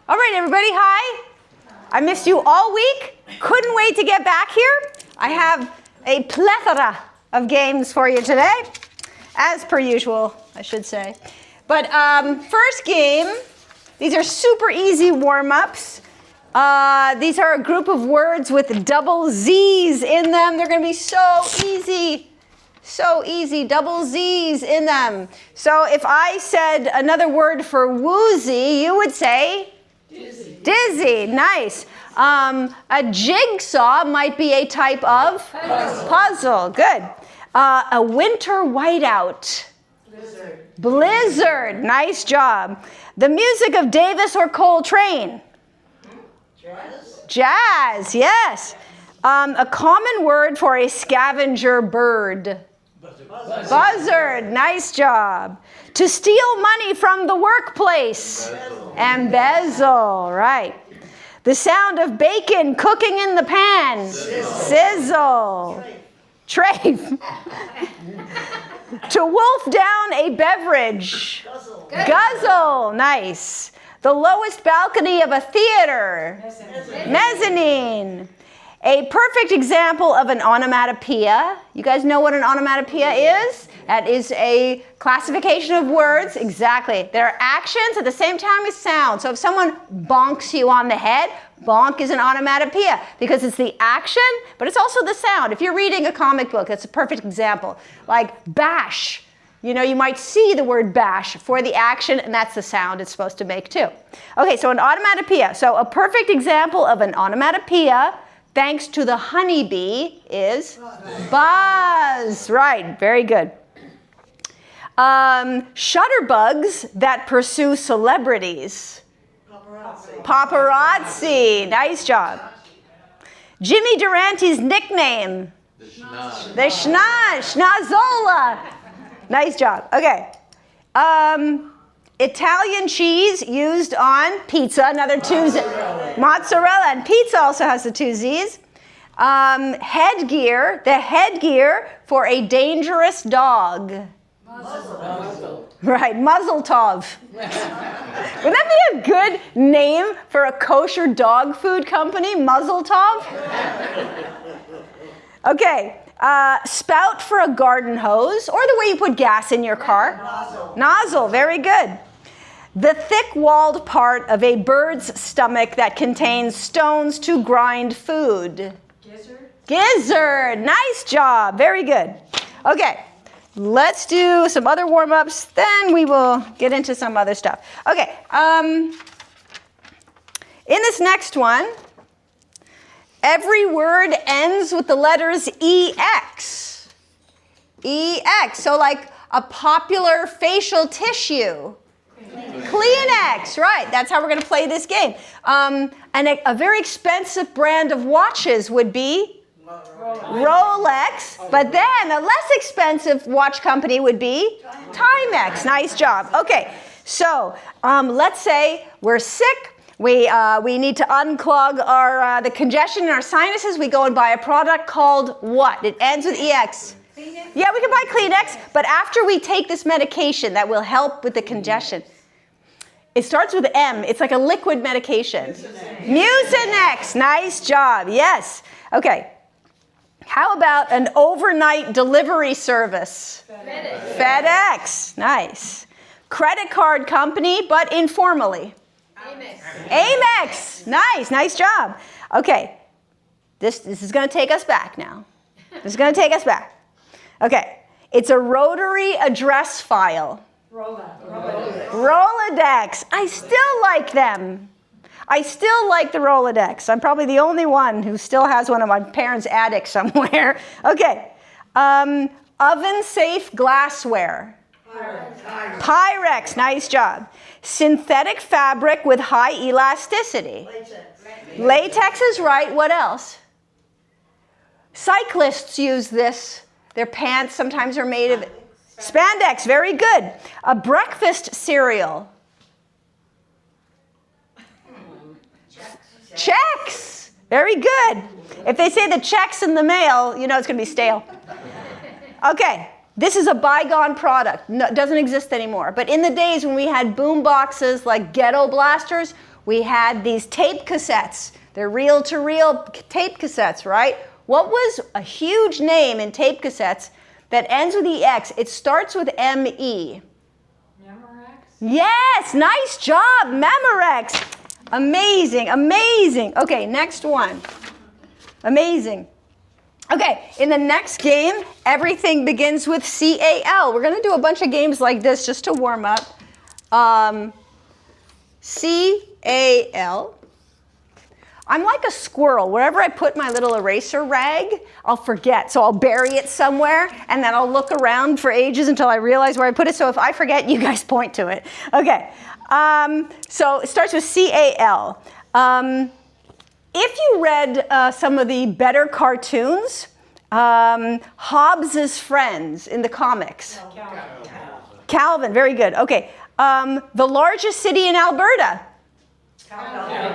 All right, everybody, hi. I missed you all week. Couldn't wait to get back here. I have a plethora of games for you today, as per usual, I should say. But first game, these are super easy warm-ups. These are a group of words with double Z's in them. They're going to be so easy. So easy, double Z's in them. So if I said another word for woozy, you would say? Dizzy. Dizzy, nice. A jigsaw might be a type of? Puzzle, good. A winter whiteout. Blizzard. Blizzard, nice job. The music of Davis or Coltrane? Jazz. Jazz, yes. A common word for a scavenger bird? Buzzard. Buzzard, nice job. To steal money from the workplace? Embezzle, right. The sound of bacon cooking in the pan? Sizzle. Trafe. To wolf down a beverage? Guzzle. Guzzle, nice. The lowest balcony of a theater? Mezzanine. A perfect example of an onomatopoeia. You guys know what an onomatopoeia is? That is a classification of words. Exactly. There are actions at the same time as sound. So if someone bonks you on the head, bonk is an onomatopoeia because it's the action, but it's also the sound. If you're reading a comic book, that's a perfect example. Like bash. You know, you might see the word bash for the action, and that's the sound it's supposed to make too. Okay, so an onomatopoeia. So a perfect example of an onomatopoeia, thanks to the honeybee, is buzz. Right, very good. Shutterbugs that pursue celebrities. Paparazzi. Paparazzi, nice job. Jimmy Durante's nickname. The Schnoz. The Schnoz, Schnozola. Nice job, okay. Italian cheese used on pizza, another two Z's. Mozzarella, and pizza also has the two Z's. Headgear, the headgear for a dangerous dog. Muzzle. Right, muzzle tov. Would that be a good name for a kosher dog food company, muzzle tov? Okay, spout for a garden hose, or the way you put gas in your car. Nozzle. Nozzle, very good. The thick-walled part of a bird's stomach that contains stones to grind food. Gizzard. Gizzard, nice job, very good. Okay. Let's do some other warm-ups, then we will get into some other stuff. Okay, in this next one, every word ends with the letters EX. EX, so like a popular facial tissue. Kleenex, right, that's how we're going to play this game. And a very expensive brand of watches would be? Rolex, but then a less expensive watch company would be Timex. Nice job. Okay, so let's say we're sick. We need to unclog the congestion in our sinuses. We go and buy a product called what? It ends with EX. Kleenex? Yeah, we can buy Kleenex, but after we take this medication that will help with the congestion, it starts with M. It's like a liquid medication. Mucinex. Nice job. Yes. Okay. How about an overnight delivery service? FedEx. FedEx, nice. Credit card company, but informally? Amex. Amex, nice job. Okay, this is going to take us back now. This is going to take us back. Okay, it's a rotary address file. Rolodex. I still like them. I still like the Rolodex. I'm probably the only one who still has one in my parents' attic somewhere. Okay. Oven-safe glassware. Pyrex. Pyrex. Nice job. Synthetic fabric with high elasticity. Latex is right. What else? Cyclists use this. Their pants sometimes are made of spandex. Very good. A breakfast cereal. Checks. Very good. If they say the check's in the mail, you know it's going to be stale. Okay, this is a bygone product. No, it doesn't exist anymore. But in the days when we had boom boxes like ghetto blasters, we had these tape cassettes. They're reel-to-reel tape cassettes, right? What was a huge name in tape cassettes that ends with EX? It starts with ME. Yes, nice job, Memorex. Amazing, amazing. Okay, next one. Amazing. Okay, in the next game, everything begins with CAL. We're going to do a bunch of games like this just to warm up. CAL. I'm like a squirrel. Wherever I put my little eraser rag, I'll forget. So I'll bury it somewhere, and then I'll look around for ages until I realize where I put it. So if I forget, you guys point to it. Okay. So it starts with CAL. If you read some of the better cartoons, Hobbes's friends in the comics. Calvin, very good. Okay. The largest city in Alberta.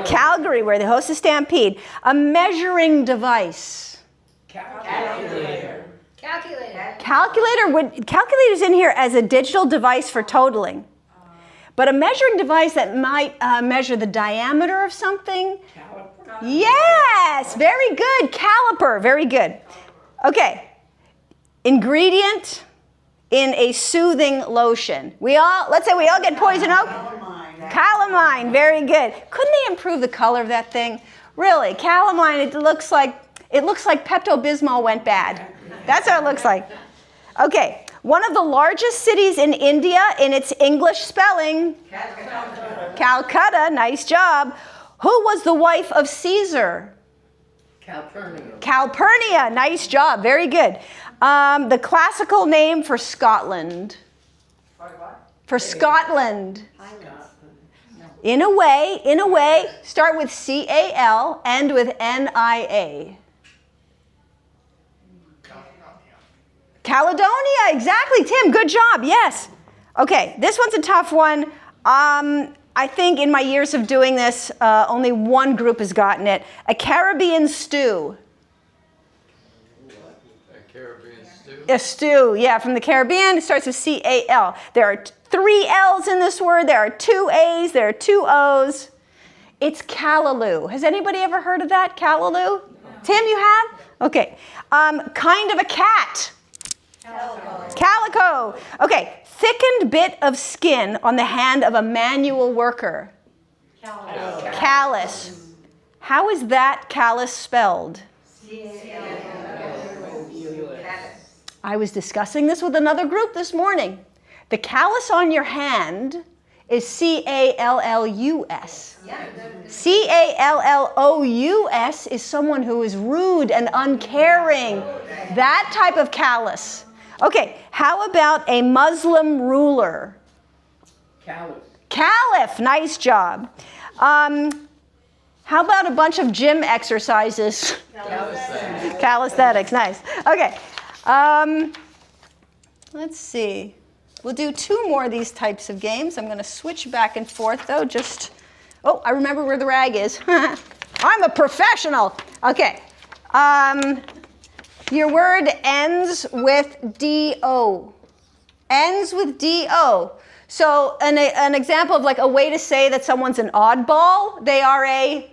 Calgary, where they host a stampede. A measuring device. Calculator. Calculator's in here as a digital device for totaling. But a measuring device that might measure the diameter of something. Caliper. Yes, very good. Caliper, very good. Okay. Ingredient in a soothing lotion. Let's say we all get poison oak. Calamine, very good. Couldn't they improve the color of that thing? Really, calamine, it looks like Pepto-Bismol went bad. That's what it looks like. Okay, one of the largest cities in India in its English spelling. Calcutta, nice job. Who was the wife of Caesar? Calpurnia, nice job, very good. The classical name for Scotland. For Scotland. In a way, start with CAL, end with NIA. Caledonia, exactly, Tim, good job, yes. Okay, this one's a tough one. I think in my years of doing this, only one group has gotten it. A Caribbean stew. A stew, yeah, from the Caribbean. It starts with CAL. There are 3 L's in this word. There are 2 A's. There are 2 O's. It's callaloo. Has anybody ever heard of that? Callaloo? Tim, you have? Okay. Kind of a cat. Calico. Okay. Thickened bit of skin on the hand of a manual worker. Callus. How is that callus spelled? I was discussing this with another group this morning. The callus on your hand is C-A-L-L-U-S. C-A-L-L-O-U-S is someone who is rude and uncaring. That type of callus. Okay, how about a Muslim ruler? Caliph, nice job. How about a bunch of gym exercises? Calisthenics, nice. Okay. Let's see. We'll do 2 more of these types of games. I'm going to switch back and forth, though. Oh, I remember where the rag is. I'm a professional. Okay. Your word ends with D-O. Ends with D-O. So an example of like a way to say that someone's an oddball, they are a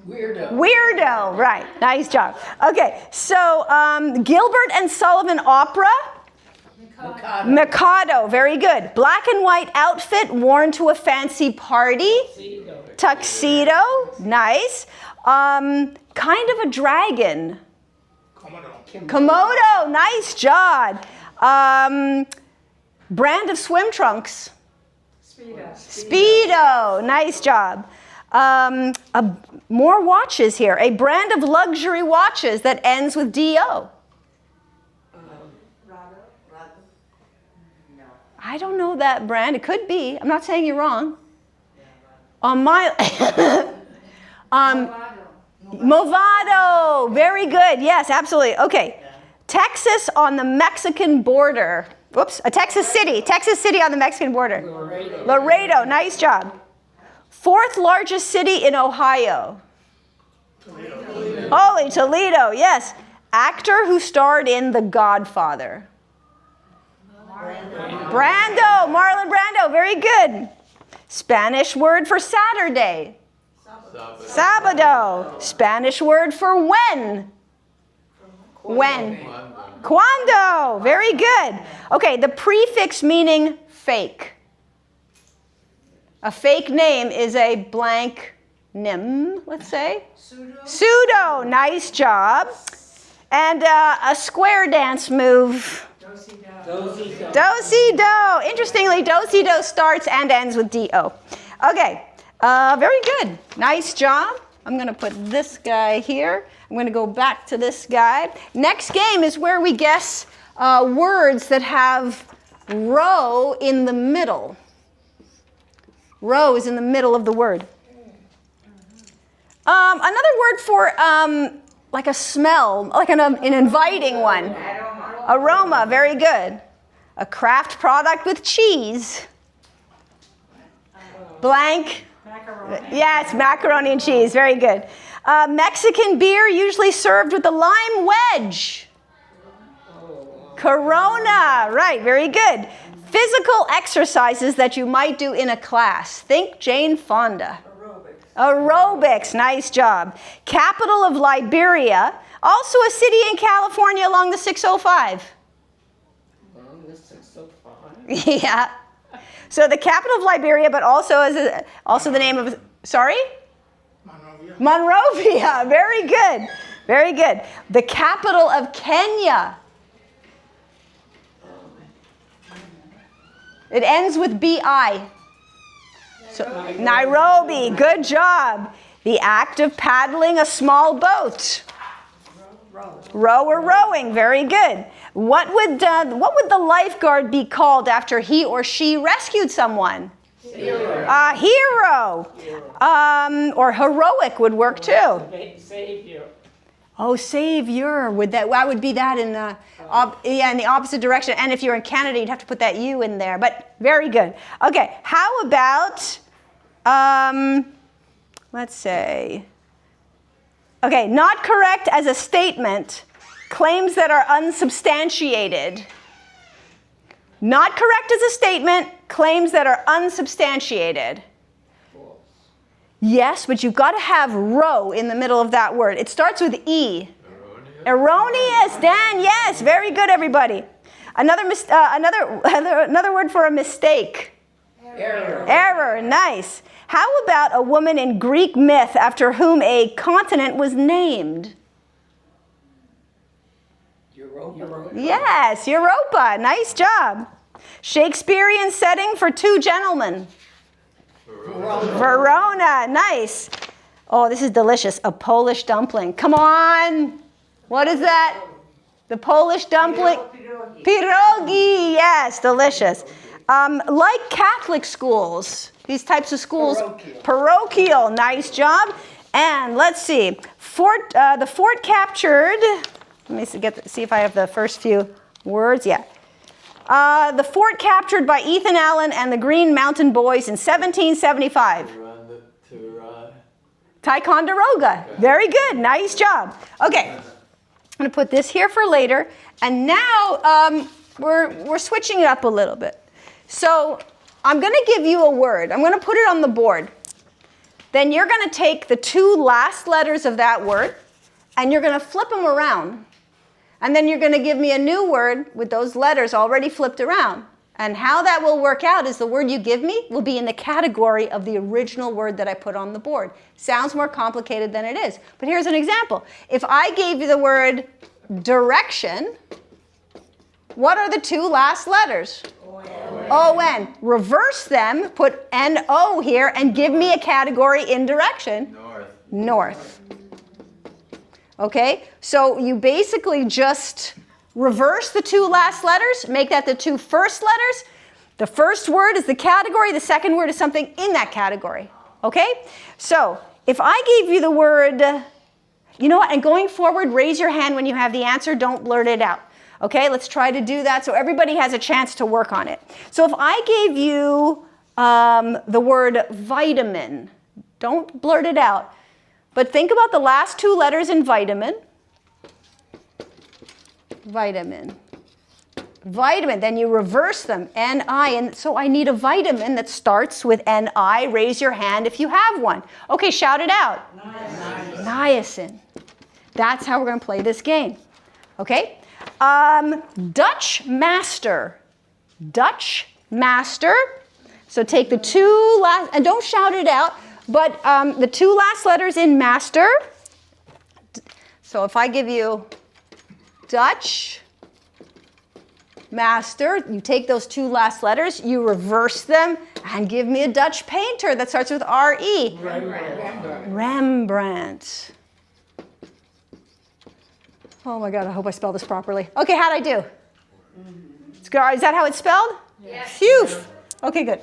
Weirdo, right. Nice job. Okay, so Gilbert and Sullivan Opera. Mikado, very good. Black and white outfit worn to a fancy party. Tuxedo, nice. Kind of a dragon. Komodo, nice job. Brand of swim trunks. Speedo, nice job. More watches here. A brand of luxury watches that ends with D-O. I don't know that brand. It could be. I'm not saying you're wrong. On my Movado. Very good. Yes, absolutely. Okay. Texas on the Mexican border. Whoops. A Texas City. Texas City on the Mexican border. Laredo. Nice job. 4th largest city in Ohio. Holy Toledo. Yes. Actor who starred in The Godfather. Brando. Marlon Brando. Very good. Spanish word for Saturday. Sábado. Spanish word for when. When. Cuando. Very good. Okay, the prefix meaning fake. A fake name is a blank nim, let's say. Pseudo. Nice job. And a square dance move. Do-si-do. Interestingly, do-si-do starts and ends with D-O. Okay, very good. Nice job. I'm going to put this guy here. I'm going to go back to this guy. Next game is where we guess words that have row in the middle. Row is in the middle of the word. Another word for like a smell, like an inviting one. Aroma, very good. A craft product with cheese. Blank. Macaroni. Yes, macaroni and cheese, very good. Mexican beer usually served with a lime wedge. Corona, right, very good. Physical exercises that you might do in a class. Think Jane Fonda. Aerobics, nice job. Capital of Liberia, also a city in California along the 605. Along the 605? Yeah. So the capital of Liberia, but also also the name of, sorry? Monrovia. Monrovia, very good. Very good. The capital of Kenya. It ends with B-I. So, Nairobi, good job. The act of paddling a small boat. Row or rowing, very good. What would the lifeguard be called after he or she rescued someone? Hero. A hero. Or heroic would work too. Savior. Oh, savior. Why would be that in the in the opposite direction? And if you're in Canada, you'd have to put that U in there. But very good. Okay, how about let's say. Okay, not correct as a statement. Claims that are unsubstantiated. Not correct as a statement. Claims that are unsubstantiated. False. Yes, but you've got to have row in the middle of that word. It starts with E. Erroneous, Dan, yes, very good, everybody. Another word for a mistake. Error. Error, nice. How about a woman in Greek myth after whom a continent was named? Europa. Yes, Europa, nice job. Shakespearean setting for two gentlemen. Verona, nice. Oh, this is delicious. A Polish dumpling. Come on. What is that? The Polish dumpling? Pierogi, yes, delicious. Like Catholic schools, these types of schools. Parochial, nice job. And let's see. The fort captured. Let me see if I have the first few words. Yeah. The fort captured by Ethan Allen and the Green Mountain Boys in 1775. Ticonderoga. Very good. Nice job. Okay. I'm going to put this here for later. And now we're switching it up a little bit. So I'm going to give you a word. I'm going to put it on the board. Then you're going to take the two last letters of that word and you're going to flip them around. And then you're going to give me a new word with those letters already flipped around. And how that will work out is the word you give me will be in the category of the original word that I put on the board. Sounds more complicated than it is. But here's an example. If I gave you the word direction, what are the two last letters? O-N. Reverse them, put N-O here, and give me a category in direction. North. Okay, so you basically just reverse the two last letters, make that the two first letters. The first word is the category, the second word is something in that category. Okay, so if I gave you the word, you know what, and going forward, raise your hand when you have the answer, don't blurt it out. Okay, let's try to do that so everybody has a chance to work on it. So if I gave you the word vitamin, don't blurt it out. But think about the last two letters in vitamin. Vitamin. Vitamin. Then you reverse them. N-I. And so I need a vitamin that starts with N-I. Raise your hand if you have one. Okay, shout it out. Niacin. Niacin. That's how we're going to play this game. Okay? Dutch master. Dutch master. So take the two last, and don't shout it out, but the two last letters in master. So if I give you Dutch master, you take those two last letters, you reverse them, and give me a Dutch painter that starts with R-E. Rembrandt. Oh my God, I hope I spelled this properly. Okay, how'd I do? Is that how it's spelled? Yes. Phew. Okay, good.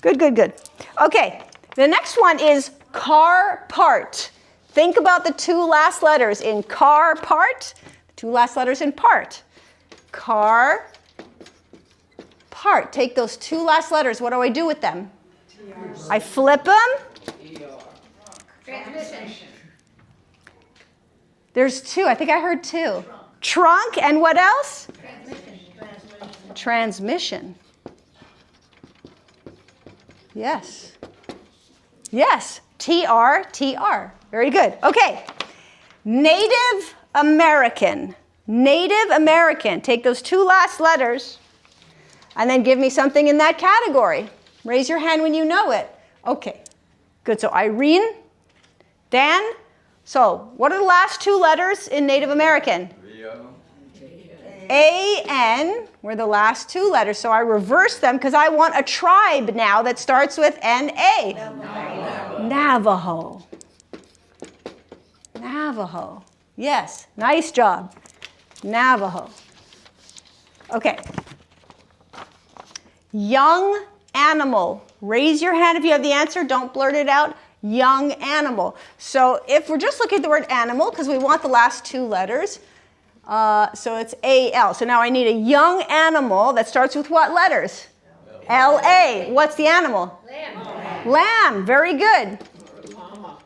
Good. Okay, the next one is car part. Think about the two last letters in car part, the two last letters in part. Car part. Take those two last letters. What do I do with them? I flip them. Transmission. There's two. I think I heard two. Trunk and what else? Transmission. Yes. T-R. Very good. Okay. Native American. Native American. Take those two last letters and then give me something in that category. Raise your hand when you know it. Okay. Good. So Irene, Dan. So what are the last two letters in Native American? A-N were the last two letters. So I reverse them because I want a tribe now that starts with N-A. Navajo. Navajo. Yes. Nice job. Navajo. Okay. Young animal. Raise your hand if you have the answer. Don't blurt it out. Young animal. So if we're just looking at the word animal, because we want the last two letters, so it's A-L. So now I need a young animal that starts with what letters? L-A. What's the animal? Lamb. Lamb. Very good. Mama.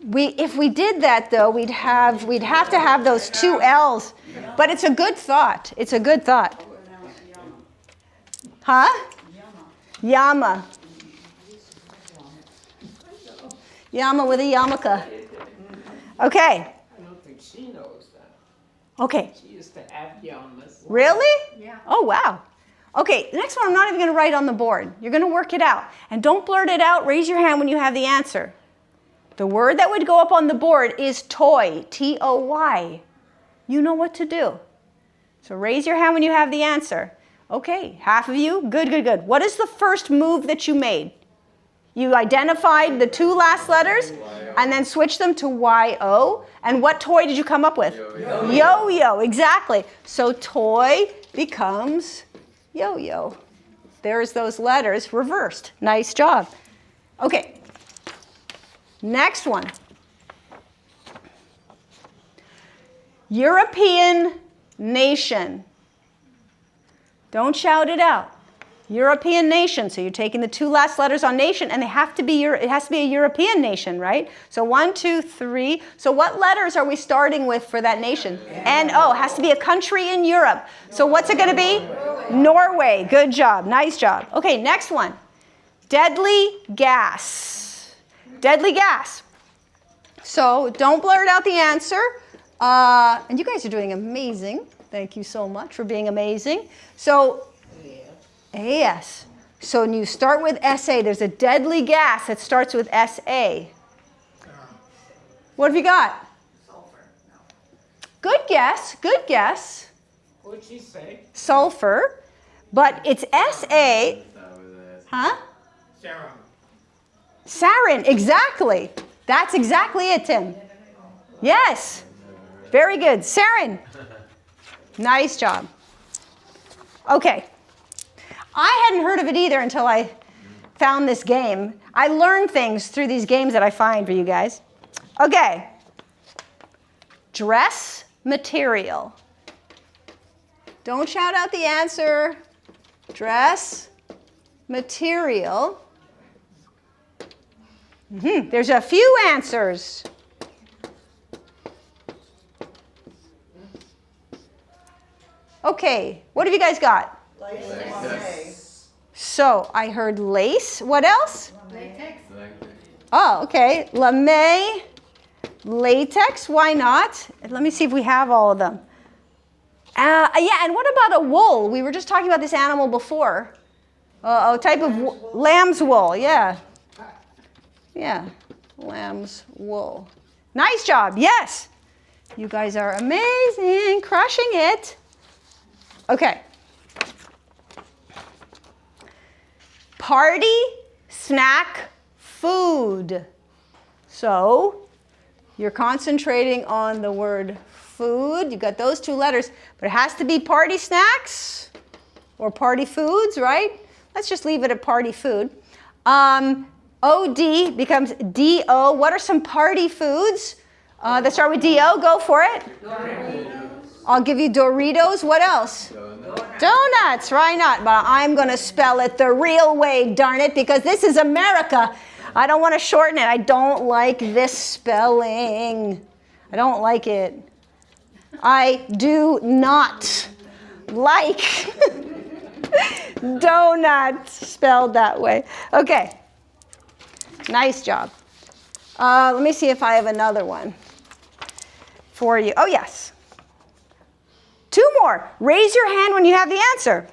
If we did that, though, we'd have to have those two L's. But it's a good thought. It's a good thought. Huh? Yama. Yama with a yarmulke. Okay. I don't think she knows that. Okay. She used to have yamas. Really? Yeah. Oh, wow. Okay, the next one I'm not even going to write on the board. You're going to work it out. And don't blurt it out. Raise your hand when you have the answer. The word that would go up on the board is toy. T-O-Y. You know what to do. So raise your hand when you have the answer. Okay, half of you. Good. What is the first move that you made? You identified the two last letters and then switched them to Y-O. And what toy did you come up with? Yo-yo, exactly. So toy becomes yo-yo. There's those letters reversed. Nice job. Okay. Next one. European nation. Don't shout it out. European nation. So you're taking the two last letters on nation, and it has to be a European nation, right? So 1, 2, 3. So what letters are we starting with for that nation? N-O. Has to be a country in Europe. So what's it going to be? Norway. Good job. Nice job. Okay, next one. Deadly gas. Deadly gas. So don't blurt out the answer. And you guys are doing amazing. Thank you so much for being amazing. So A-S. So when you start with S-A, there's a deadly gas that starts with S-A. What have you got? Sulfur. No. Good guess. Good guess. What'd she say? Sulfur. But it's S-A. Huh? Sarah. Sarin. Exactly. That's exactly it, Tim. Yes. Very good. Sarin. Nice job. Okay. I hadn't heard of it either until I found this game. I learn things through these games that I find for you guys. Okay. Dress material. Don't shout out the answer. Dress material. There's a few answers. Okay, what have you guys got? So I heard lace. What else? Latex. Oh, okay. Lame, latex. Why not? Let me see if we have all of them. Yeah, and what about a wool? We were just talking about this animal before. A type of lamb's wool. Yeah. Yeah, lamb's wool. Nice job. Yes. You guys are amazing. Crushing it. Okay. Party, snack, food. So you're concentrating on the word food. You've got those two letters, but it has to be party snacks or party foods, right? Let's just leave it at party food. OD becomes DO. What are some party foods that start with DO? Go for it. Doritos. I'll give you Doritos. What else? Donuts. Why not? But I'm going to spell it the real way, darn it, because this is America. I don't want to shorten it. I don't like this spelling. I don't like it. I do not like donut spelled that way. Okay. Nice job. Let me see if I have another one for you. Oh, yes. Two more. Raise your hand when you have the answer.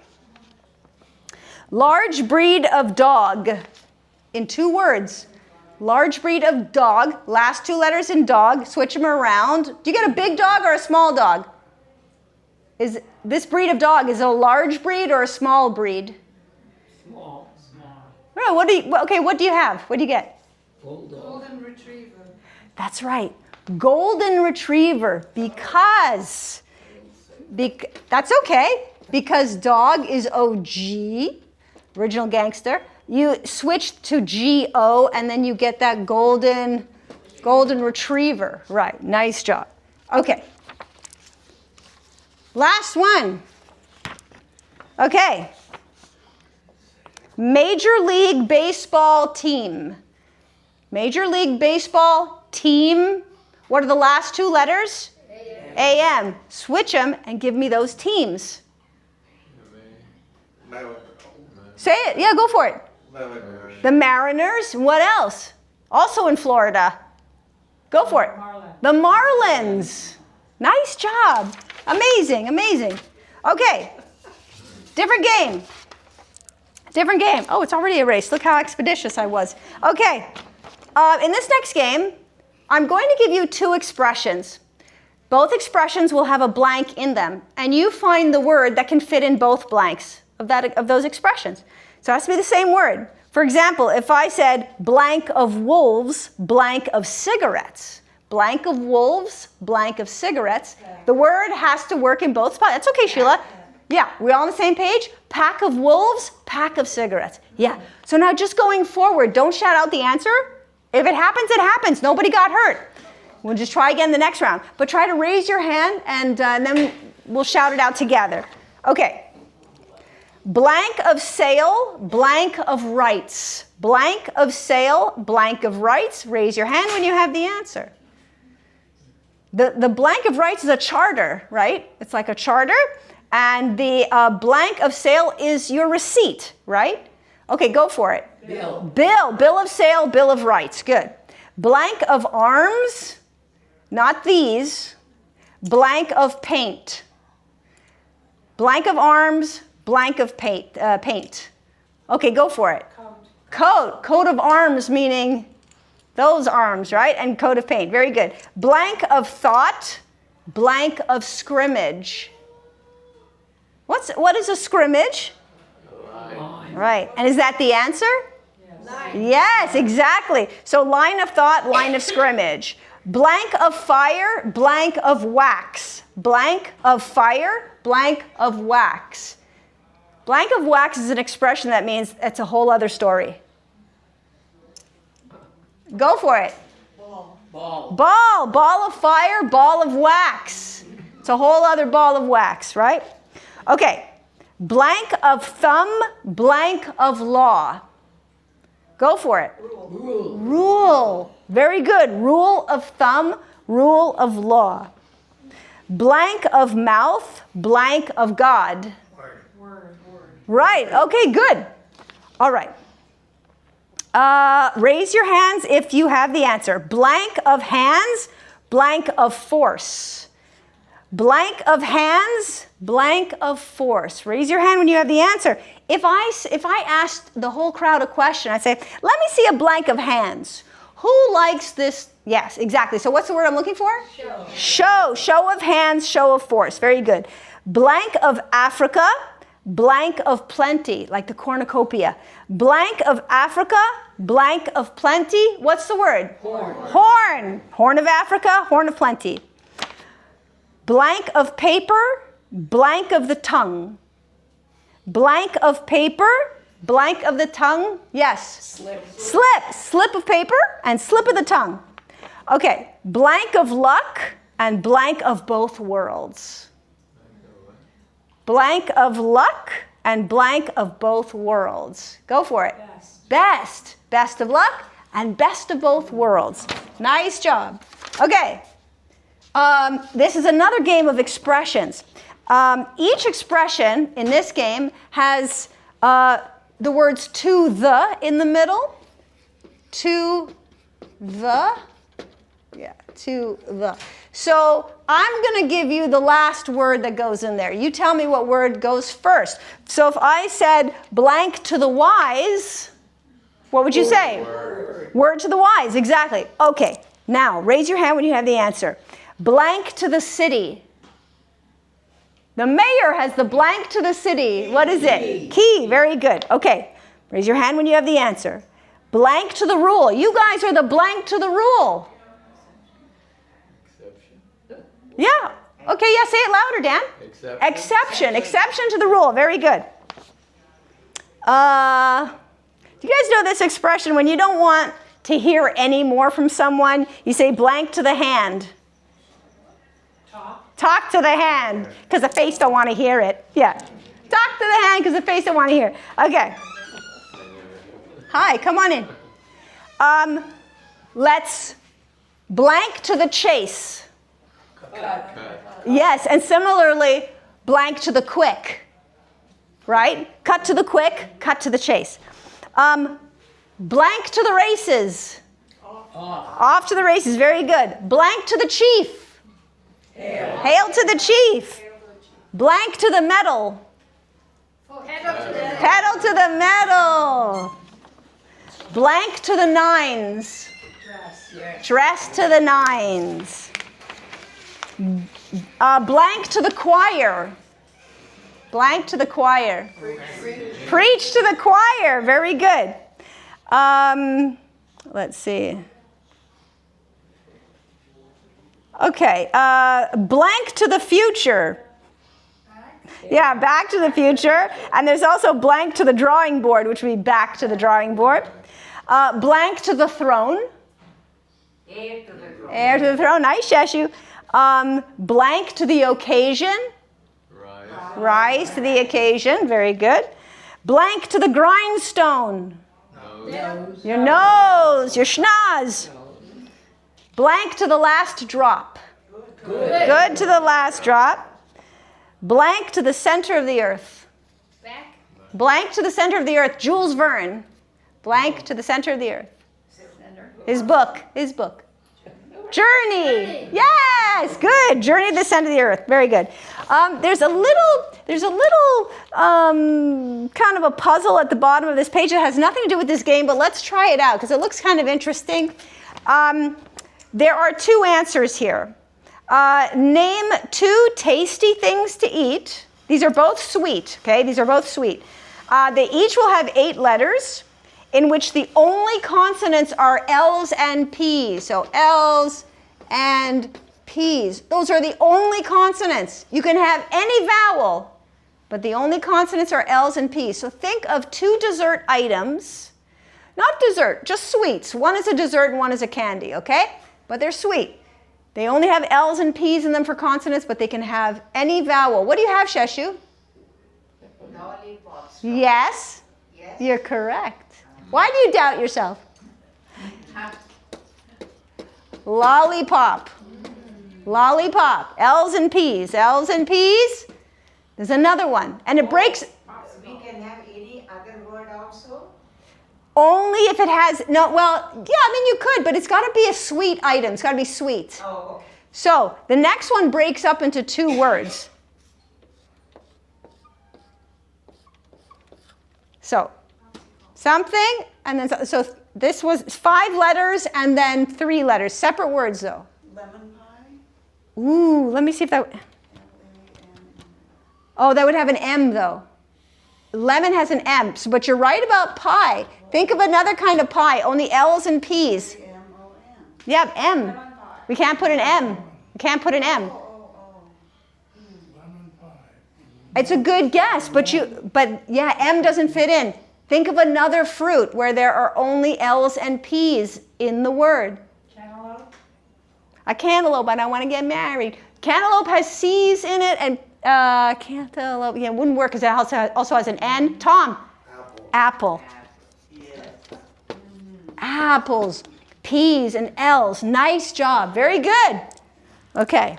Large breed of dog. In 2 words. Large breed of dog. Last 2 letters in dog. Switch them around. Do you get a big dog or a small dog? Is this breed of dog, is it a large breed or a small breed? Small. Oh, what do you have? What do you get? Golden Retriever. That's right. Golden Retriever. Because that's okay. Because dog is OG, original gangster. You switch to GO and then you get that golden retriever. Right. Nice job. Okay. Last one. Okay. Major League Baseball team. Major League Baseball team. What are the last 2 letters? AM. Switch them and give me those teams. Say it. Yeah, go for it. The Mariners. What else? Also in Florida. Go for it. The Marlins. Nice job. Amazing, amazing. Okay. Different game. Different game. Oh, it's already erased. Look how expeditious I was. Okay. In this next game, I'm going to give you 2 expressions. Both expressions will have a blank in them, and you find the word that can fit in both blanks of those expressions. So it has to be the same word. For example, if I said blank of wolves, blank of cigarettes, blank of wolves, blank of cigarettes, the word has to work in both spots. That's okay, Sheila. Yeah, we're all on the same page? Pack of wolves, pack of cigarettes. Yeah. So now just going forward, don't shout out the answer. If it happens, it happens. Nobody got hurt. We'll just try again the next round. But try to raise your hand, and then we'll shout it out together. Okay. Blank of sale, blank of rights. Blank of sale, blank of rights. Raise your hand when you have the answer. The blank of rights is a charter, right? It's like a charter. And the blank of sale is your receipt, right? Okay, go for it. Bill of sale, bill of rights. Good. Blank of arms, not these. Blank of paint. Blank of arms, blank of paint. Okay, go for it. Coat of arms, meaning those arms, right? And coat of paint. Very good. Blank of thought, blank of scrimmage. What is a scrimmage? Line. Right. And is that the answer? Yes, exactly. So line of thought, line of scrimmage. Blank of fire, blank of wax. Blank of fire, blank of wax. Blank of wax is an expression that means it's a whole other story. Go for it. Ball of fire, ball of wax. It's a whole other ball of wax, right? Okay. Blank of thumb, blank of law. Go for it. Rule. Very good. Rule of thumb, rule of law. Blank of mouth, blank of God. Word. Right, okay, good. All right. Raise your hands if you have the answer. Blank of hands, blank of force. Blank of hands, blank of force. Raise your hand when you have the answer. If I asked the whole crowd a question, I'd say, let me see a blank of hands. Who likes this? Yes, exactly. So what's the word I'm looking for? Show. Show of hands, show of force. Very good. Blank of Africa, blank of plenty, like the cornucopia. Blank of Africa, blank of plenty. What's the word? Horn. Horn of Africa, horn of plenty. Blank of paper, blank of the tongue. Blank of paper, blank of the tongue. Yes. Slip of paper and slip of the tongue. Okay. Blank of luck and blank of both worlds. Blank of luck and blank of both worlds. Go for it. Best. Best of luck and best of both worlds. Nice job. Okay. This is another game of expressions. Each expression in this game has the words to the in the middle. To the. Yeah, to the. So I'm going to give you the last word that goes in there. You tell me what word goes first. So if I said blank to the wise, what would you say? Word to the wise, exactly. Okay, now raise your hand when you have the answer. Blank to the city. The mayor has the blank to the city. What is it? Key. Very good. Okay, raise your hand when you have the answer. Blank to the rule. You guys are the blank to the rule. Yeah. Okay, yeah, say it louder, Dan. Exception. Exception to the rule. Very good. Do you guys know this expression? When you don't want to hear any more from someone, you say blank to the hand. Talk to the hand, because the face don't want to hear it. Yeah. Talk to the hand, because the face don't want to hear it. Okay. Hi, come on in. Let's blank to the chase. Yes, and similarly, blank to the quick. Right? Cut to the quick, cut to the chase. Blank to the races. Off to the races, very good. Blank to the chief. Hail to the chief. Blank to the medal. Pedal to the medal. Blank to the nines. Dress to the nines. Blank to the choir. Blank to the choir. Preach to the choir. Very good. Let's see. Okay. Blank to the future. Yeah, back to the future. And there's also blank to the drawing board, which would be back to the drawing board. Blank to the throne. Heir to the throne. Nice, Sheshu. Blank to the occasion. Rise to the occasion. Very good. Blank to the grindstone. Your nose. Your schnoz. Blank to the last drop. Good to the last drop. Blank to the center of the earth. Blank to the center of the earth. Jules Verne. Blank to the center of the earth. His book. Journey. Yes, good. Journey to the center of the earth. Very good. There's a little kind of a puzzle at the bottom of this page that has nothing to do with this game, but let's try it out because it looks kind of interesting. There are two answers here. Name two tasty things to eat. These are both sweet, okay? These are both sweet. They each will have 8 letters in which the only consonants are L's and P's. So L's and P's. Those are the only consonants. You can have any vowel, but the only consonants are L's and P's. So think of 2 dessert items. Not dessert, just sweets. One is a dessert and one is a candy, okay? But they're sweet. They only have L's and P's in them for consonants, but they can have any vowel. What do you have, Sheshu? Lollipops. Yes? Yes. You're correct. Why do you doubt yourself? Lollipop. Lollipop. L's and P's. L's and P's. There's another one. And it breaks We can have any other word also? only if it has, no, well, yeah, I mean, you could, but it's got to be a sweet item. It's got to be sweet. Oh, okay. So the next one breaks up into 2 words. So something, and then, so this was 5 letters and then 3 letters. Separate words, though. Lemon pie? Ooh, let me see if that, oh, that would have an M, though. Lemon has an M, but you're right about pie. Think of another kind of pie, only L's and P's. M-O-N. Yeah, M. We can't put an M. We can't put an M. It's a good guess, but yeah, M doesn't fit in. Think of another fruit where there are only L's and P's in the word. Cantaloupe. A cantaloupe, and I want to get married. Cantaloupe has C's in it, and cantaloupe, yeah, it wouldn't work because it also has an N. Tom? Apple. Yes. Apples, P's, and L's. Nice job. Very good. Okay.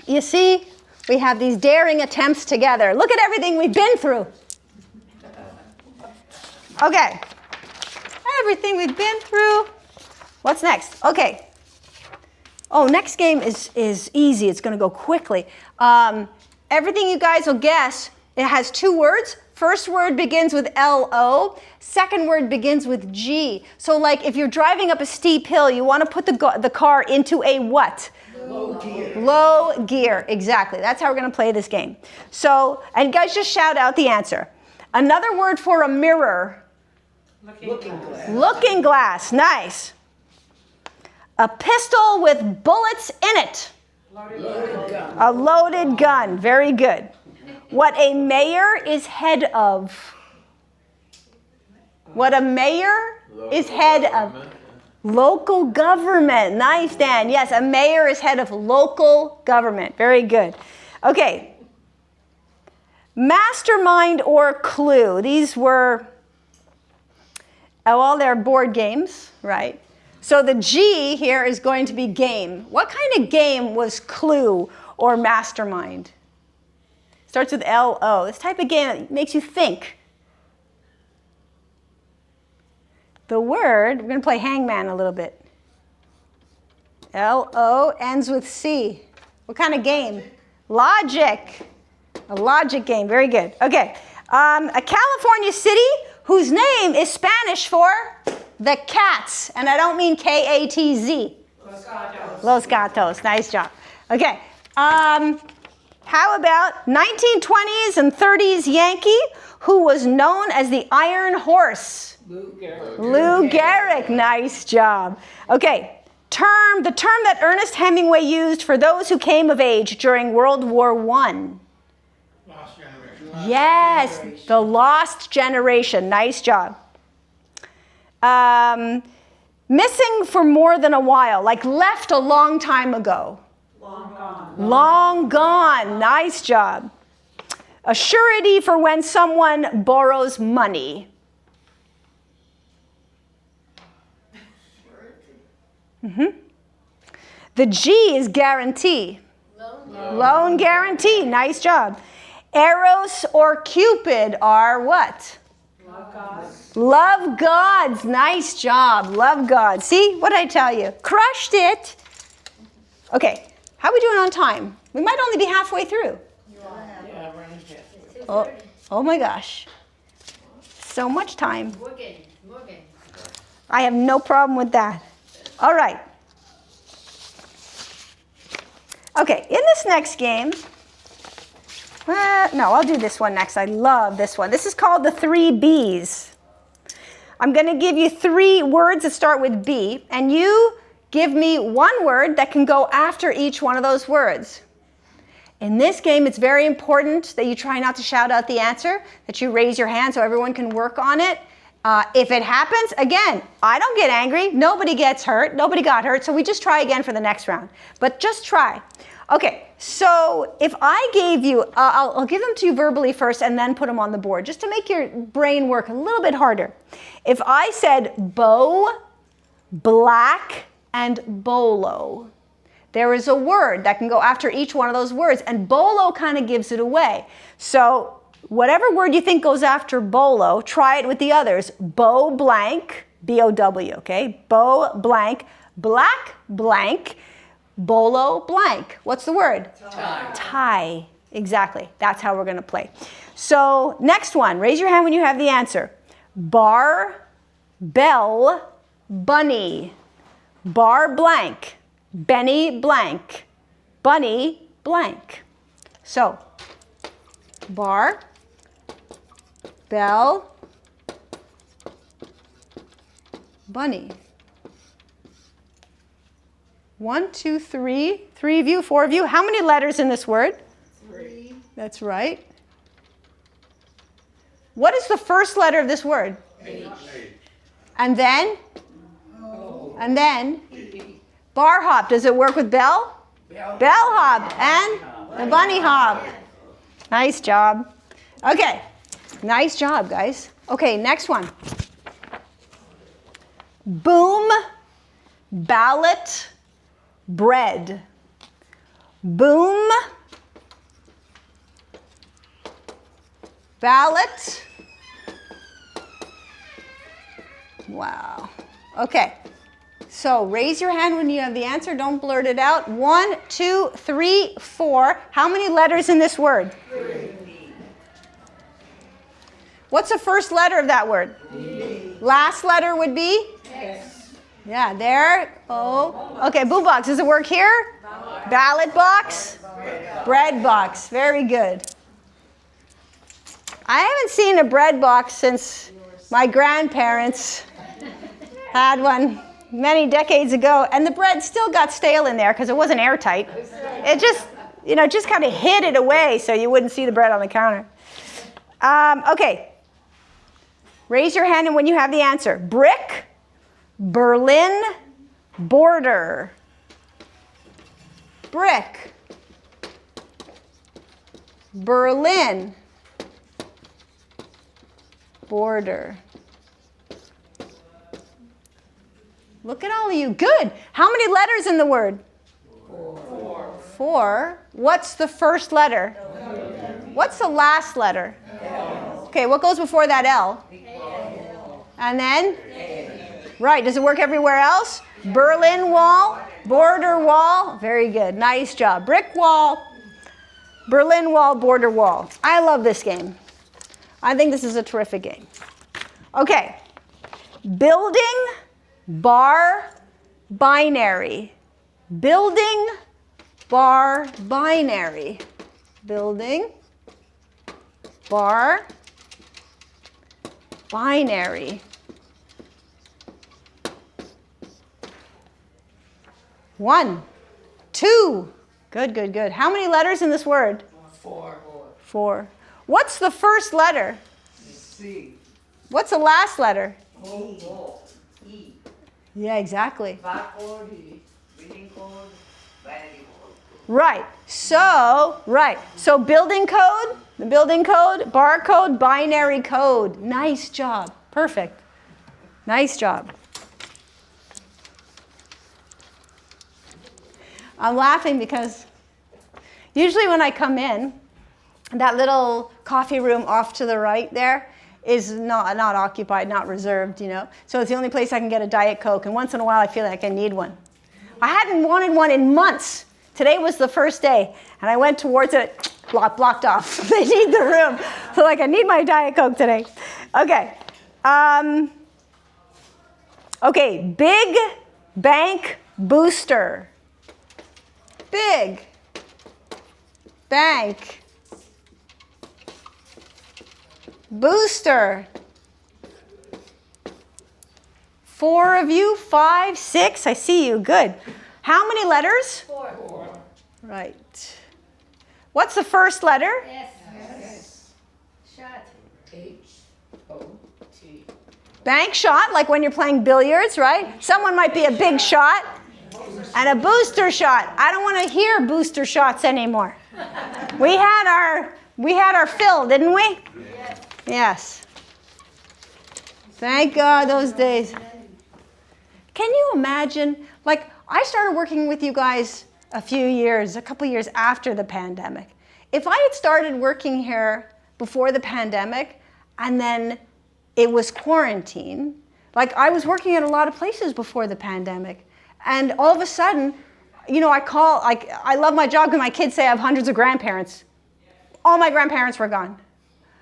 You see, we have these daring attempts together. Look at everything we've been through. Okay. Everything we've been through. What's next? Okay. Oh, next game is easy. It's going to go quickly. Everything you guys will guess, it has 2 words. First word begins with L-O. Second word begins with G. So like if you're driving up a steep hill, you want to put the car into a what? Low gear. Low gear, exactly. That's how we're going to play this game. So, and guys, just shout out the answer. Another word for a mirror. Looking glass. Looking glass, nice. A pistol with bullets in it. Loaded gun. A loaded gun, very good. What a mayor is head of. What a mayor is head of. Local government. Nice, Dan. Yes, a mayor is head of local government. Very good. Okay. Mastermind or clue. These were, well, they're board games, right? So the G here is going to be game. What kind of game was clue or mastermind? Starts with L-O. This type of game makes you think. The word, we're going to play hangman a little bit. L-O ends with C. What kind of game? Logic. A logic game. Very good. Okay. A California city whose name is Spanish for the cats. And I don't mean K-A-T-Z. Los Gatos. Los Gatos. Nice job. Okay. How about 1920s and 30s Yankee who was known as the Iron Horse? Lou Gehrig. Lou Gehrig. Nice job. Okay. The term that Ernest Hemingway used for those who came of age during World War I. Lost generation. Yes, the lost generation. Nice job. Missing for more than a while, like left a long time ago. Long gone. Long gone. Nice job. A surety for when someone borrows money. The G is guarantee. Loan guarantee. Nice job. Eros or Cupid are what? Love gods. Love gods. Nice job. Love gods. See, what did I tell you? Crushed it. Okay, how are we doing on time? We might only be halfway through. Yeah, we're in the Oh my gosh. So much time. More games. More games. I have no problem with that. All right. Okay, in this next game, no, I'll do this one next. I love this one. This is called the 3 B's. I'm going to give you 3 words that start with B, and you give me 1 word that can go after each one of those words. In this game, it's very important that you try not to shout out the answer, that you raise your hand so everyone can work on it. If it happens, again, I don't get angry. Nobody gets hurt. Nobody got hurt. So we just try again for the next round. But just try. Okay, so if I gave you, I'll give them to you verbally first and then put them on the board, just to make your brain work a little bit harder. If I said bow, black, and bolo, there is a word that can go after each one of those words, and bolo kind of gives it away. So whatever word you think goes after bolo, try it with the others. Bow blank, B-O-W, okay? Bow blank, black blank, bolo blank. What's the word? Tie. Tie. Exactly. That's how we're going to play. So next one. Raise your hand when you have the answer. Bar, bell, bunny. Bar blank, Benny blank, bunny blank. So, bar, bell, bunny. 1, 2, 3. 3 of you, 4 of you. How many letters in this word? 3. That's right. What is the first letter of this word? H. And then? And then? Bar hop. Does it work with bell? Bell hop. And the bunny hop. Nice job. Okay. Nice job, guys. Okay, next one. Boom, ballot, bread. Boom, ballot. Wow. Okay. So raise your hand when you have the answer. Don't blurt it out. 1, 2, 3, 4. How many letters in this word? 3. What's the first letter of that word? D. Last letter would be? X. Yeah, there. Oh. Okay, boo box. Does it work here? Ballot box? Bread box. Very good. I haven't seen a bread box since my grandparents had one many decades ago, and the bread still got stale in there because it wasn't airtight. It just, just kind of hid it away so you wouldn't see the bread on the counter. Okay. Raise your hand and when you have the answer. Brick, Berlin, border. Brick, Berlin, border. Look at all of you. Good. How many letters in the word? 4. 4. What's the first letter? What's the last letter? L. Okay, what goes before that L? And then? Right. Does it work everywhere else? Berlin wall, border wall. Very good. Nice job. Brick wall, Berlin wall, border wall. I love this game. I think this is a terrific game. Okay. Building, bar, binary. Building, bar, binary. Building, bar, binary. 1, 2. Good, good, good. How many letters in this word? 4. 4. What's the first letter? C. What's the last letter? E. Yeah, exactly. Barcode, billing code, binary code. Right. So building code, the building code, barcode, binary code. Nice job. Perfect. Nice job. I'm laughing because usually when I come in, that little coffee room off to the right there is not occupied, not reserved, So it's the only place I can get a Diet Coke, and once in a while I feel like I need one. I hadn't wanted one in months. Today was the first day, and I went towards it, blocked off. They need the room. So I need my Diet Coke today. Okay. Okay, big bank booster. Big bank booster. 4 of you, 5, 6. I see you. Good. How many letters? 4. Right. What's the first letter? S. Shot. H-O-T. Bank shot, like when you're playing billiards, right? Someone might be a big shot and a booster shot. I don't want to hear booster shots anymore. We had our fill, didn't we? Yes. Thank God those days. Can you imagine? I started working with you guys a couple years after the pandemic. If I had started working here before the pandemic and then it was quarantine, like I was working at a lot of places before the pandemic, and all of a sudden, I love my job because my kids say I have hundreds of grandparents. All my grandparents were gone.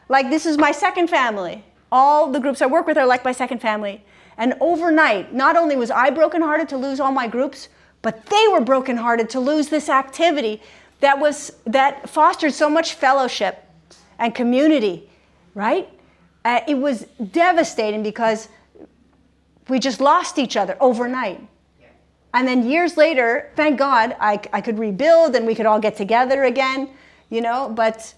Like, this is my second family. All the groups I work with are like my second family. And overnight, not only was I brokenhearted to lose all my groups, but they were brokenhearted to lose this activity that fostered so much fellowship and community, right? It was devastating because we just lost each other overnight. And then years later, thank God, I could rebuild and we could all get together again, but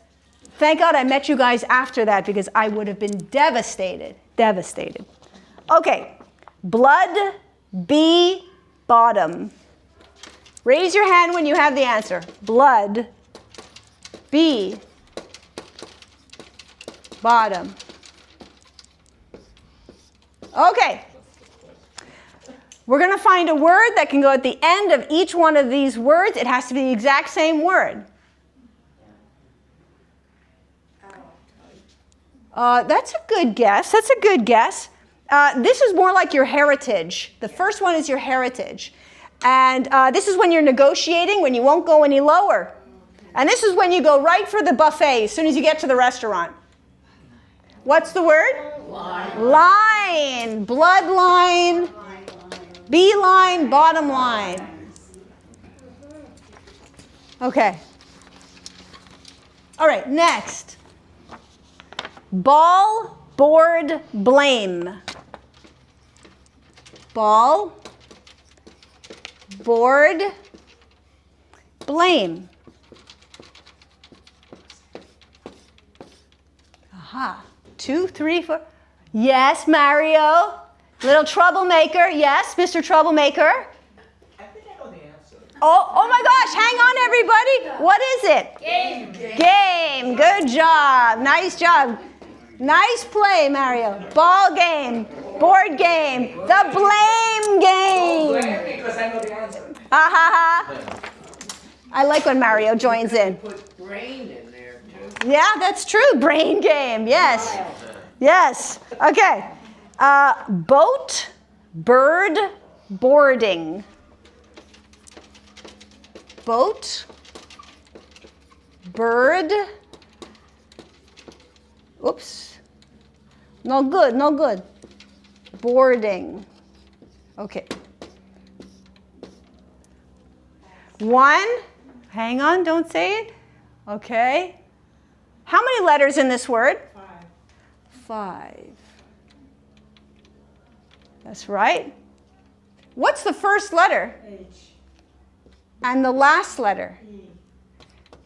thank God I met you guys after that because I would have been devastated. Okay, blood, B, bottom. Raise your hand when you have the answer. Blood, B, bottom. Okay. We're going to find a word that can go at the end of each one of these words. It has to be the exact same word. That's a good guess. This is more like your heritage. The first one is your heritage. And this is when you're negotiating, when you won't go any lower. And this is when you go right for the buffet as soon as you get to the restaurant. What's the word? Line. Bloodline. B-line, bottom line. Okay. All right, next. Ball, board, blame. Ball, board, blame. Aha. 2, 3, 4. Yes, Mario. Little troublemaker. Yes, Mr. Troublemaker. I think I know the answer. Oh my gosh, hang on everybody. What is it? Game. Good job. Nice job. Nice play, Mario. Ball game. Board game. The blame game. Because I know the answer. Ha ha ha. I like when Mario joins in. Put brain in there too. Yeah, that's true. Brain game. Yes. Yes. Okay. Boat, bird, boarding. Boat, bird. Oops. No good. Boarding. Okay. 1. Hang on, don't say it. Okay. How many letters in this word? 5. That's right. What's the first letter? H. And the last letter? E.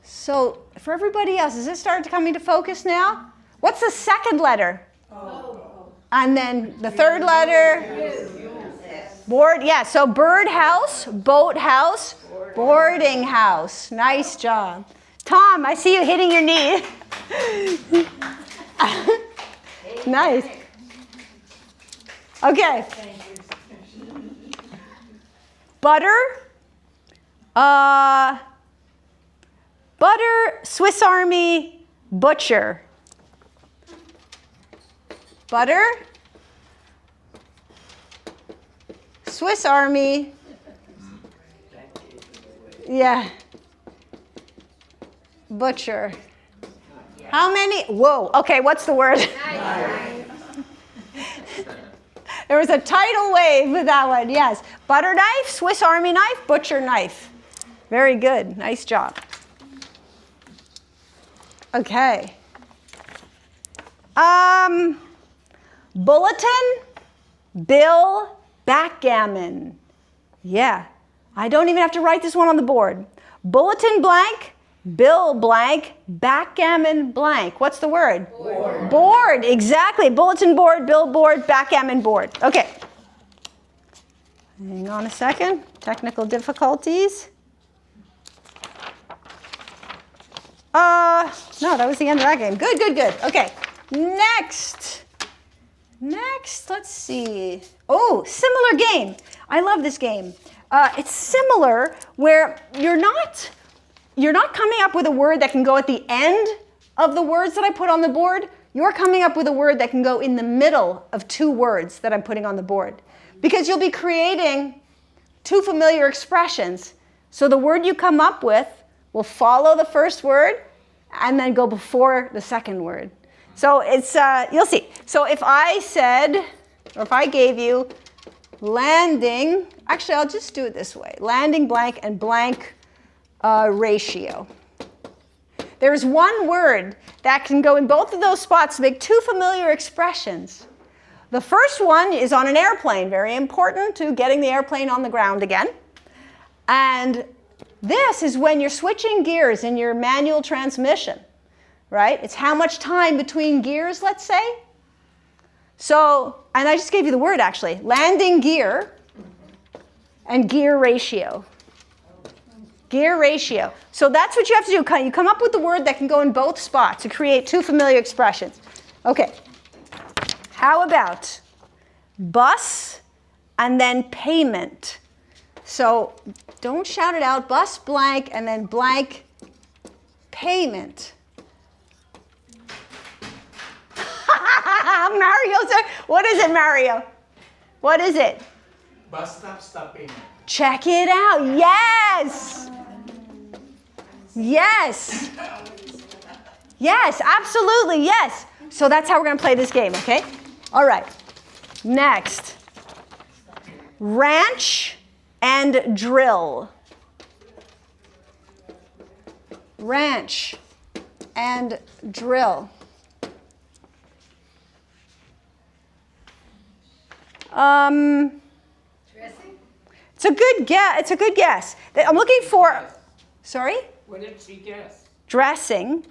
So for everybody else, is this starting to come into focus now? What's the second letter? O. And then the third letter? Board, yeah, so bird house, boat house, boarding house. Nice job. Tom, I see you hitting your knee. Nice. Okay. Butter. Butter, Swiss Army, butcher. Butter. Swiss Army. Yeah. Butcher. How many? Whoa. Okay, what's the word? There was a tidal wave with that one, yes. Butter knife, Swiss Army knife, butcher knife. Very good. Nice job. Okay. Bulletin, bill, backgammon. Yeah. I don't even have to write this one on the board. Bulletin blank, bill blank, backgammon blank. What's the word? Board. Board, exactly. Bulletin board, billboard, backgammon board. Okay. Hang on a second. Technical difficulties. No, that was the end of that game. Good. Okay. Next, let's see. Oh, similar game. I love this game. it's similar where you're not coming up with a word that can go at the end of the words that I put on the board. You're coming up with a word that can go in the middle of two words that I'm putting on the board. Because you'll be creating two familiar expressions. So the word you come up with will follow the first word and then go before the second word. So it's, you'll see. So if I said, or if I gave you landing, actually I'll just do it this way. Landing blank and blank ratio. There's one word that can go in both of those spots to make two familiar expressions. The first one is on an airplane, very important to getting the airplane on the ground again. And this is when you're switching gears in your manual transmission, right? It's how much time between gears, let's say. So, and I just gave you the word actually, landing gear and gear ratio. Gear ratio. So that's what you have to do. You come up with the word that can go in both spots to create two familiar expressions. Okay. How about bus and then payment? So don't shout it out. Bus blank and then blank payment. Mario said, what is it, Mario? What is it? Bus stop payment. Check it out. Yes. Yes. Yes, absolutely, yes. So that's how we're going to play this game, okay? All right. Next. Ranch and drill. Ranch and drill. Dressing? It's a good guess. It's a good guess. I'm looking for. Sorry? What did she guess? Dressing.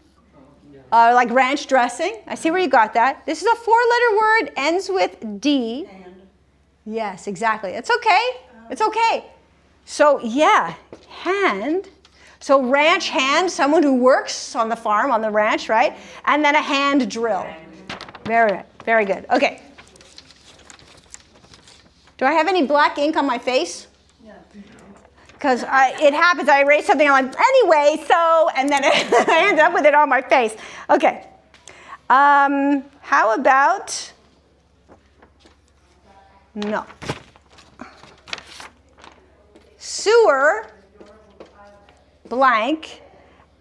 Like ranch dressing. I see where you got that. This is a four-letter word, ends with D. And. Yes, exactly. It's okay. It's okay. So yeah, hand. So ranch hand, someone who works on the farm, on the ranch, right? And then a hand drill. Very, very good. Okay. Do I have any black ink on my face? No. Because it happens, I erase something, I'm like, anyway, so, and then I end up with it on my face. Okay. How about, no. Sewer, blank,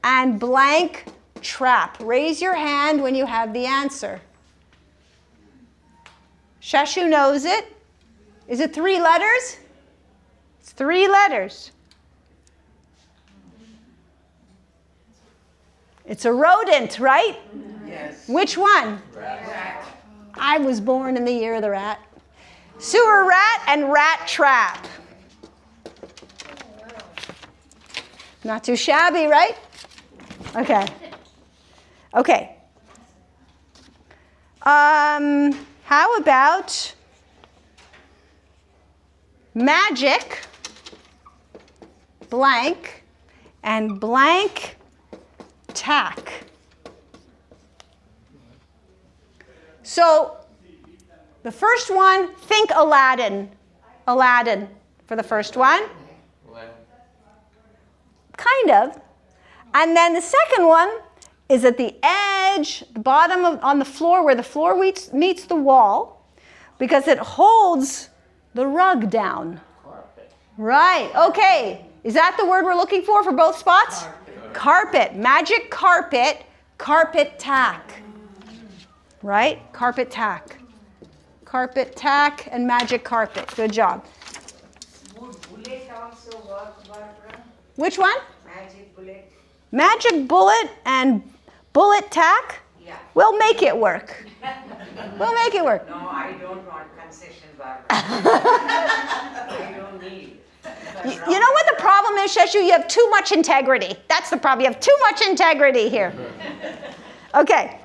and blank trap. Raise your hand when you have the answer. Shashu knows it. Is it 3 letters? It's 3 letters. It's a rodent, right? Yes. Which one? Rat. I was born in the year of the rat. Sewer rat and rat trap. Not too shabby, right? Okay. Okay. How about magic, blank, and blank tack. So the first one, think Aladdin. Aladdin for the first one. Kind of. And then the second one is at the edge, the bottom of, on the floor, where the floor meets the wall, because it holds the rug down. Carpet. Right, okay. Is that the word we're looking for both spots? Carpet. Carpet, magic carpet, carpet tack. Right? Carpet tack. Carpet tack and magic carpet. Good job. Would bullet also work, Barbara? Which one? Magic bullet? Magic bullet and bullet tack? Yeah. We'll make it work. We'll make it work. No, I don't want concession, Barbara. I don't need. You know what the problem is, Sheshu? You have too much integrity. That's the problem. You have too much integrity here. Okay.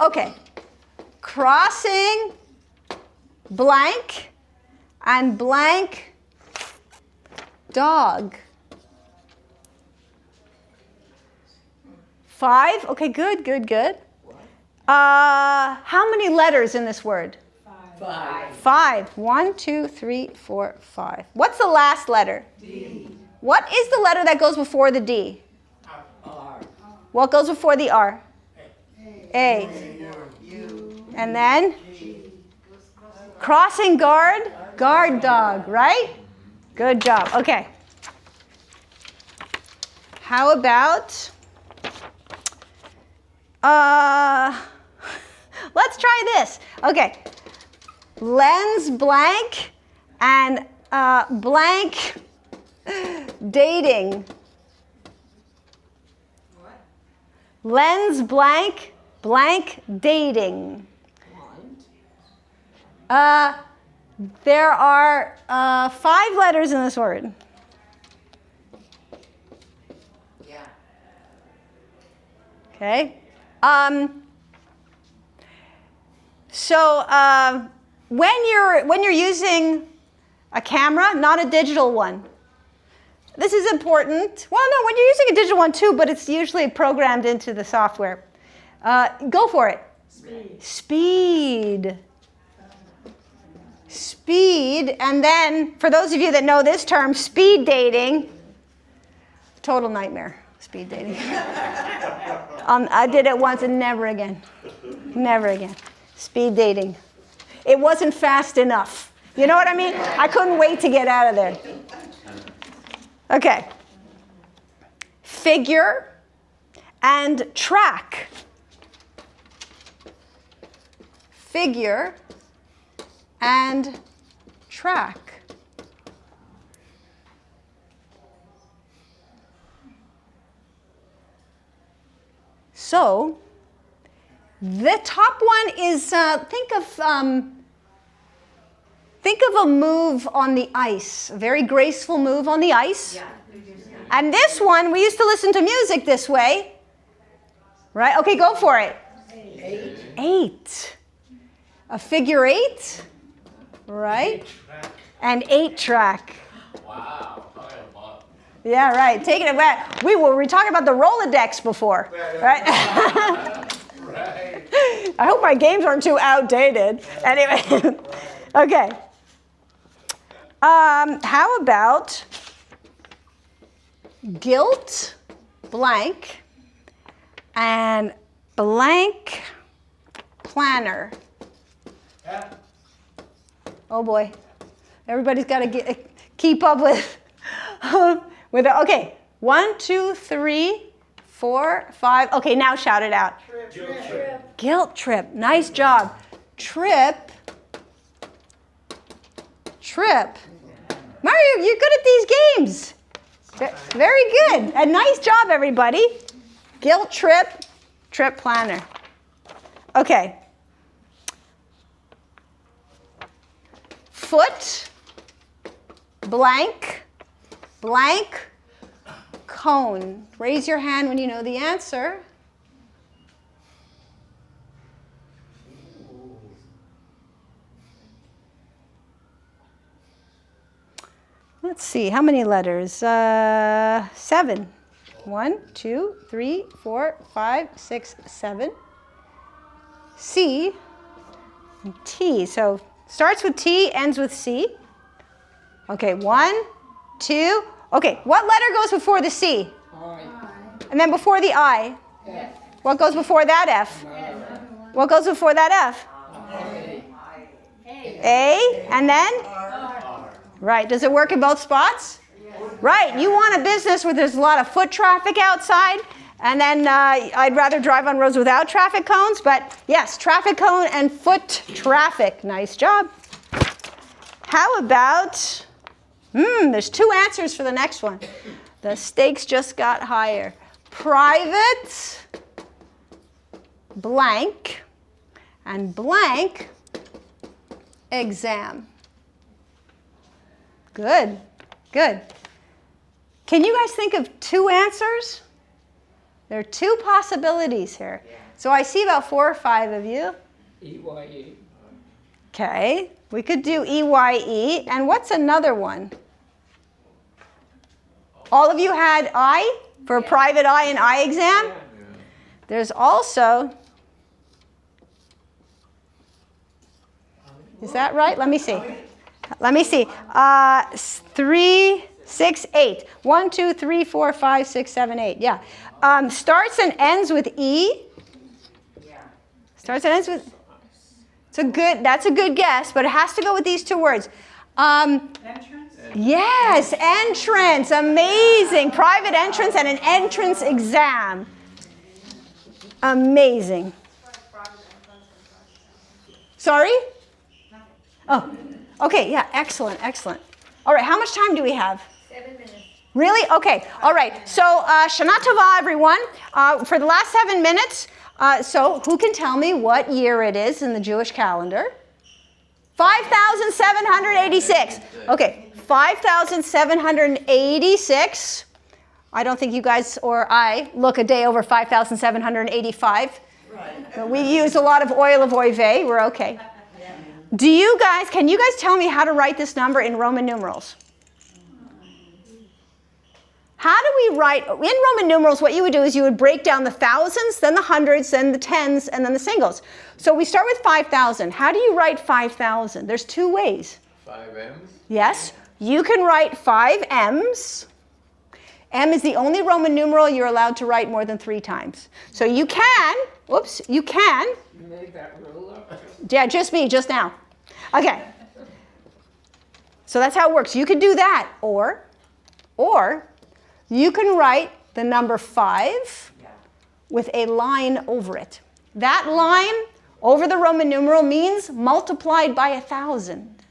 Okay. Crossing blank and blank dog. 5? Okay, good, good, good. How many letters in this word? 5. 5. 5. 1, 2, 3, 4, 5. What's the last letter? D. What is the letter that goes before the D? R. What goes before the R? A. And then? Crossing guard? Guard dog, right? Good job. Okay. How about, let's try this. Okay. Lens blank and blank dating. What? Lens blank blank dating. There are 5 letters in this word. Yeah. Okay. So when you're using a camera, not a digital one. This is important. Well, no, when you're using a digital one too, but it's usually programmed into the software. Go for it. Speed. Speed. And then, for those of you that know this term, speed dating. Total nightmare, speed dating. I did it once and never again. Never again. Speed dating. It wasn't fast enough. You know what I mean? I couldn't wait to get out of there. Okay. Figure and track. Figure and track. So, the top one is, think of a move on the ice, a very graceful move on the ice. Yeah. And this one, we used to listen to music this way. Right? Okay, go for it. 8. A figure 8. Right? And 8-track. Wow. Yeah, right. Taking it back. We were talking about the Rolodex before. Right? Right. I hope my games aren't too outdated. Anyway. Okay. How about guilt, blank, and blank planner? Yeah. Oh boy. Everybody's got to keep up with it. Okay. 1, 2, 3, 4, 5. Okay, now shout it out. Trip. Guilt trip. Nice job. Trip. Mario, you're good at these games. Very good. And nice job, everybody. Guilt trip. Trip planner. Okay. Foot. Blank. Blank. Cone. Raise your hand when you know the answer. Let's see, how many letters? 7. 1, 2, 3, 4, 5, 6, 7. C and T. So starts with T, ends with C. Okay, 1, 2. Okay, what letter goes before the C? I. And then before the I? F. What goes before that F? What goes before that F? A, and then? Right, does it work in both spots? Right, you want a business where there's a lot of foot traffic outside, and then I'd rather drive on roads without traffic cones, but yes, traffic cone and foot traffic. Nice job. How about, there's 2 answers for the next one. The stakes just got higher. Private, blank, and blank, exam. Good, good. Can you guys think of 2 answers? There are 2 possibilities here. So I see about 4 or 5 of you. EYE. Okay, we could do EYE. And what's another one? All of you had I for a private eye and eye exam? There's also Is that right? Let me see. Let me see. 3, 6, 8. 1, 2, 3, 4, 5, 6, 7, 8. Yeah. Starts and ends with E. Yeah. Starts and ends with. That's a good guess, but it has to go with these two words. Entrance? Yes, entrance. Amazing. Private entrance and an entrance exam. Amazing. Sorry? Oh, okay. Yeah, excellent, excellent. All right, how much time do we have? 7 minutes. Really? Okay. All right. So, Shana Tova, everyone. For the last 7 minutes, so who can tell me what year it is in the Jewish calendar? 5,786. Okay, 5,786. I don't think you guys or I look a day over 5,785. Right. We use a lot of oil of oive. We're okay. Can you guys tell me how to write this number in Roman numerals? How do we write, in Roman numerals, what you would do is you would break down the thousands, then the hundreds, then the tens, and then the singles. So we start with 5,000. How do you write 5,000? There's 2 ways. 5 M's? Yes, you can write 5 M's. M is the only Roman numeral you're allowed to write more than 3 times. So you can, you can. You made that rule up? Yeah, just me, just now. Okay. So that's how it works. You could do that, or you can write the number 5 with a line over it. That line over the Roman numeral means multiplied by 1,000.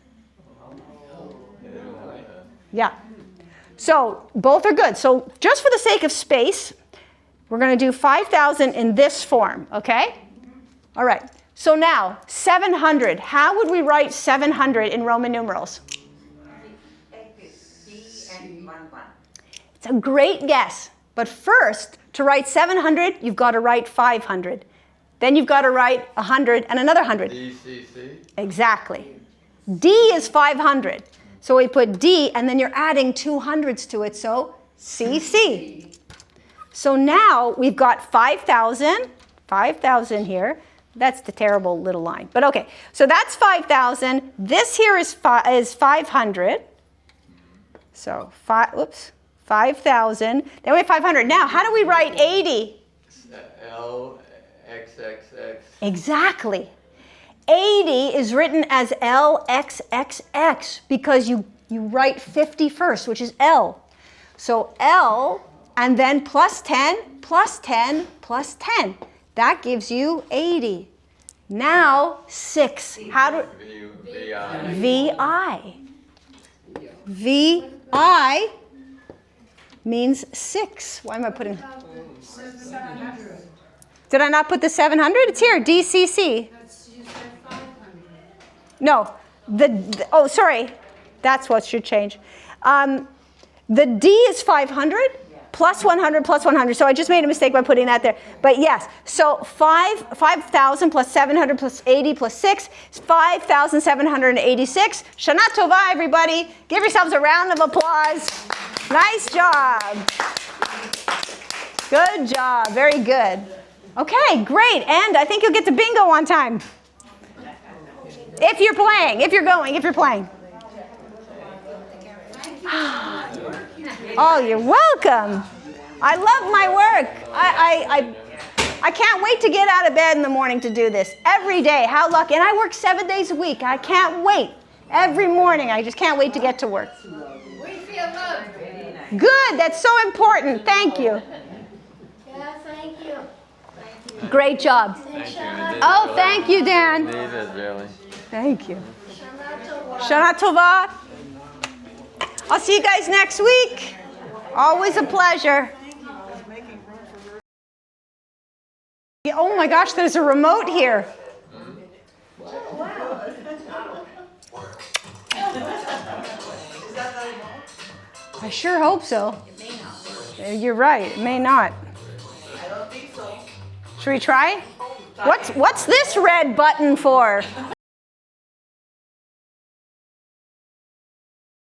Yeah. So both are good. So just for the sake of space, we're going to do 5,000 in this form, okay? All right. So now, 700. How would we write 700 in Roman numerals? It's a great guess. But first, to write 700, you've got to write 500. Then you've got to write 100 and another 100. DCC? Exactly. D is 500. So we put D, and then you're adding 2 hundreds to it, so CC. So now we've got 5,000 here. That's the terrible little line. But okay, so that's 5,000. This here is 500. So 5,000. Then we have 500. Now, how do we write 80? LXXX. Exactly. 80 is written as LXXX because you write 50 first, which is L. So L, and then plus 10, plus 10, plus 10. That gives you 80. Now 6. How do VI. VI means 6. Why am I putting? 700. Did I not put the 700? It's here. DCC. No. Oh, sorry. That's what should change. The D is 500 plus 100 plus 100. So I just made a mistake by putting that there. But yes, so 5,000 plus 700 plus 80 plus 6 is 5,786. Shana Tova, everybody. Give yourselves a round of applause. Nice job. Good job. Very good. Okay, great. And I think you'll get to bingo on time. If you're playing, if you're playing. Oh, you're welcome. I love my work. I can't wait to get out of bed in the morning to do this. Every day. How lucky. And I work 7 days a week. I can't wait. Every morning. I just can't wait to get to work. We feel loved. Good. That's so important. Thank you. Yeah, thank you. Great job. Oh, thank you, Dan. Really. Thank you. Shana Tova. I'll see you guys next week. Always a pleasure. Oh my gosh, there's a remote here. I sure hope so. You're right, it may not. I don't think so. Should we try? What's this red button for?